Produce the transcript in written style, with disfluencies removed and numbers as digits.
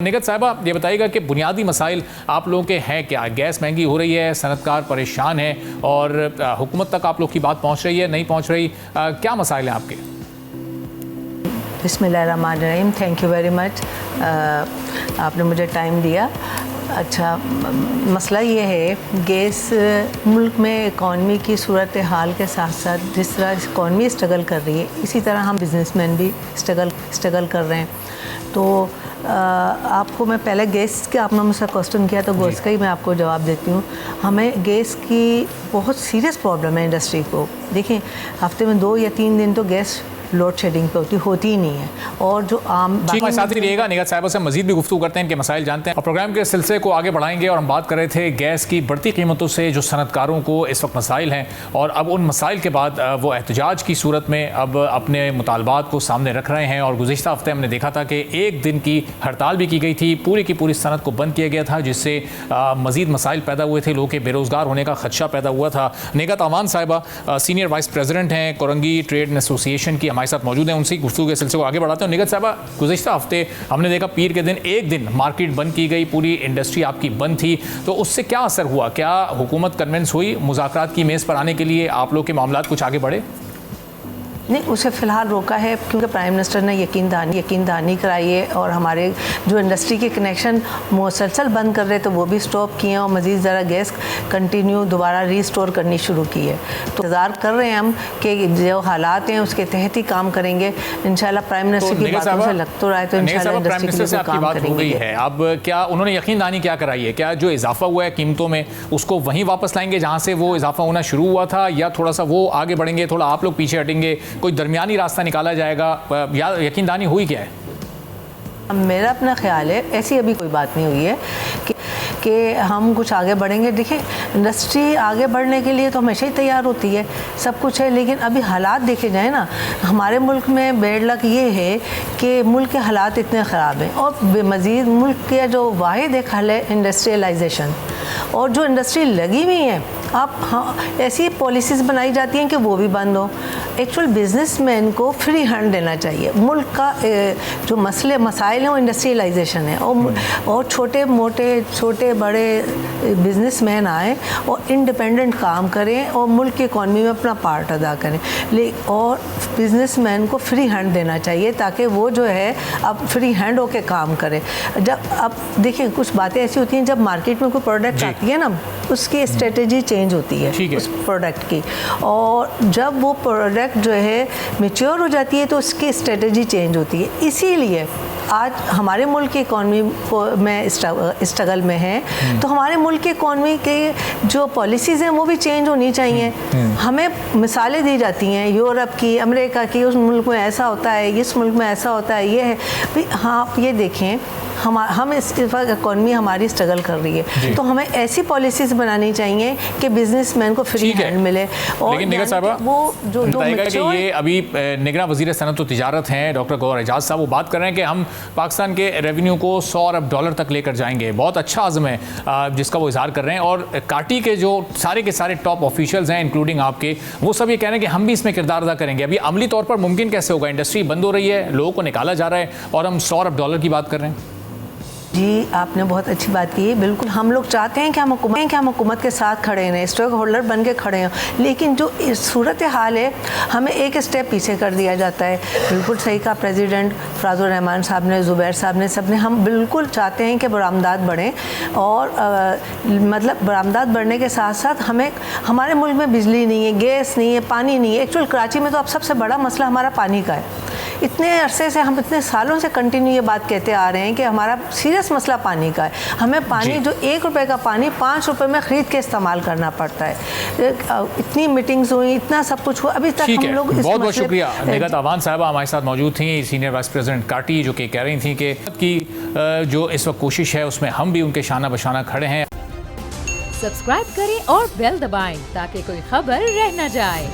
निगत साहिबा, ये बताइएगा कि बुनियादी मसाइल आप लोगों के हैं क्या? गैस महंगी हो रही है, सनतकार परेशान है और हुकूमत तक आप लोग की बात पहुंच रही है, नहीं पहुंच रही, क्या मसाइल हैं आपके? बिस्मिल्लाहिर्रहमानिर्रहीम। थैंक यू वेरी मच, आपने मुझे टाइम दिया। अच्छा, मसला ये है, गैस मुल्क में इकॉनमी की सूरत हाल के साथ साथ जिस तरह इकॉनमी स्ट्रगल कर रही है, इसी तरह हम बिजनेसमैन भी स्ट्रगल कर रहे हैं। तो आपको मैं पहले गैस के, आपने मुझसे क्वेश्चन किया तो गैस का ही मैं आपको जवाब देती हूँ। हमें गैस की बहुत सीरियस प्रॉब्लम है इंडस्ट्री को। देखिए, हफ्ते में 2 या 3 दिन तो गैस लोड शेडिंग पे होती ही नहीं है। और जो आम साथ ही रहिएगा, निगत साहिबा से मजीद भी गुफ्तगू करते हैं, इनके मसाइल जानते हैं और प्रोग्राम के सिलसिले को आगे बढ़ाएंगे। और हम बात कर रहे थे गैस की बढ़ती कीमतों से जो सनतकारों को इस वक्त मसाइल हैं, और अब उन मसाइल के बाद वो एहतजाज की सूरत में अब अपने मुतालबात को सामने रख रहे हैं। और गुज़िश्ता हफ्ते हमने देखा था कि 1 दिन की हड़ताल भी की गई थी, पूरी की पूरी सनत को बंद किया गया था, जिससे मजीद मसाइल पैदा हुए थे, लोगों के बेरोज़गार होने का खदशा पैदा हुआ था। निगत अमान साहिबा सीनियर वाइस प्रेसिडेंट हैं कोरंगी ट्रेड एसोसिएशन की, हमारे साथ मौजूद हैं। उनसे गुफ्तगू के सिलसिले को आगे बढ़ाते हैं। निगत साहिबा, गुज़िश्ता हफ्ते हमने देखा पीर के दिन 1 दिन मार्केट बंद की गई, पूरी इंडस्ट्री आपकी बंद थी, तो उससे क्या असर हुआ? क्या हुकूमत कन्विंस हुई मुज़ाकरात की मेज़ पर आने के लिए? आप लोग के मामलात कुछ आगे बढ़े? नहीं, उसे फ़िलहाल रोका है क्योंकि प्राइम मिनिस्टर ने यकीन दहानी कराई है और हमारे जो इंडस्ट्री के कनेक्शन मुसलसल बंद कर रहे थे वो भी स्टॉप किए हैं और मज़ीद ज़रा गैस कंटिन्यू दोबारा रीस्टोर करनी शुरू की है। तो इंतज़ार कर रहे हैं हम कि जो हालात हैं उसके तहत ही काम करेंगे इंशाल्लाह। प्राइम मिनिस्टर की बातों से लग तो रहा है तो इंशाल्लाह इंडस्ट्री के लिए काम करेंगे। अब क्या उन्होंने यकीन दहानी क्या कराई है? क्या जो इजाफा हुआ है कीमतों में उसको वहीं वापस लाएंगे जहाँ से वो इजाफा होना शुरू हुआ था, या थोड़ा सा वो आगे बढ़ेंगे, थोड़ा आप लोग पीछे हटेंगे, कोई दरमियानी रास्ता निकाला जाएगा, या यकीनदानी हुई क्या है? मेरा अपना ख्याल है ऐसी अभी कोई बात नहीं हुई है कि हम कुछ आगे बढ़ेंगे। देखिए, इंडस्ट्री आगे बढ़ने के लिए तो हमेशा ही तैयार होती है, सब कुछ है, लेकिन अभी हालात देखे जाए ना, हमारे मुल्क में बेड लक ये है कि मुल्क के हालात इतने ख़राब हैं और मज़ीद मुल्क के जो वाहिद एक हल है इंडस्ट्रियलाइजेशन, और जो इंडस्ट्री लगी हुई है अब ऐसी पॉलिसीज़ बनाई जाती हैं कि वो भी बंद हो। एक्चुअल बिजनेसमैन को फ्री हैंड देना चाहिए। मुल्क का जो मसाइल हैं वो इंडस्ट्रियलाइजेशन है, और छोटे बड़े बिजनेसमैन आए और इंडिपेंडेंट काम करें और मुल्क की इकॉनमी में अपना पार्ट अदा करें। और बिजनेसमैन को फ्री हैंड देना चाहिए ताकि वो जो है अब फ्री हैंड होकर काम करे। जब अब देखिए, कुछ बातें ऐसी होती हैं, जब मार्केट में कोई प्रोडक्ट आती है ना, उसकी स्ट्रेटजी चेंज होती है उस प्रोडक्ट की, और जब वो प्रोडक्ट जो है मैच्योर हो जाती है तो उसकी स्ट्रेटजी चेंज होती है। इसीलिए आज हमारे मुल्क की इकॉनमी में स्ट्रगल में है, तो हमारे मुल्क की इकॉनमी के जो पॉलिसीज़ हैं वो भी चेंज होनी चाहिए। हमें मिसालें दी जाती हैं यूरोप की, अमेरिका की, उस मुल्क में ऐसा होता है, इस मुल्क में ऐसा होता है, ये है भाई। हाँ, आप ये देखें, हम इस वक्त इकॉनमी हमारी स्ट्रगल कर रही है, तो हमें ऐसी पॉलिसीज़ बनानी चाहिए कि बिजनेसमैन को फ्री हैंड मिले। और लेकिन निगत साहिबा, वो जो ये अभी निगरान वज़ीर सनअत व तिजारत हैं डॉक्टर गौहर एजाज साहब, वो बात कर रहे हैं कि हम पाकिस्तान के रेवेन्यू को $100 अरब तक लेकर जाएंगे। बहुत अच्छा आज़म है जिसका वो इज़हार कर रहे हैं। और काटी के जो सारे के सारे टॉप ऑफिशियल्स हैं इंक्लूडिंग आपके, वो सब ये कह रहे हैं कि हम भी इसमें किरदार अदा करेंगे। अभी अमली तौर पर मुमकिन कैसे होगा? इंडस्ट्री बंद हो रही है, लोगों को निकाला जा रहा है और हम $100 अरब की बात कर रहे हैं। जी, आपने बहुत अच्छी बात की है। बिल्कुल, हम लोग चाहते हैं कि हम हुकूमत के साथ खड़े हैं, स्टेक होल्डर बन के खड़े हैं, लेकिन जो सूरत हाल है हमें एक स्टेप पीछे कर दिया जाता है। बिल्कुल सही कहा प्रेसिडेंट फराजुर रहमान साहब ने, ज़ुबैर साहब ने, सब ने। हम बिल्कुल चाहते हैं कि बरामदात बढ़ें, और मतलब बरामदात बढ़ने के साथ साथ हमारे मुल्क में बिजली नहीं है, गैस नहीं है, पानी नहीं है। एक्चुअल कराची में तो अब सबसे बड़ा मसला हमारा पानी का है। इतने अरसे से, हम इतने सालों से कंटिन्यू ये बात कहते आ रहे हैं कि हमारा सीरियस मसला पानी का है। हमें पानी, जो ₹1 का पानी ₹5 में ख़रीद के इस्तेमाल करना पड़ता है। इतनी मीटिंग्स हुई, इतना सब कुछ हुआ, अभी तक हम लोग बहुत बहुत शुक्रिया। निगत अवान साहबा हमारे साथ मौजूद थी, सीनियर वाइस प्रेसिडेंट काटी, जो कि कह रही थी कि जो इस वक्त कोशिश है उसमें हम भी उनके शाना बशाना खड़े हैं। सब्सक्राइब करें और बेल दबाएं ताकि कोई खबर रह न जाए।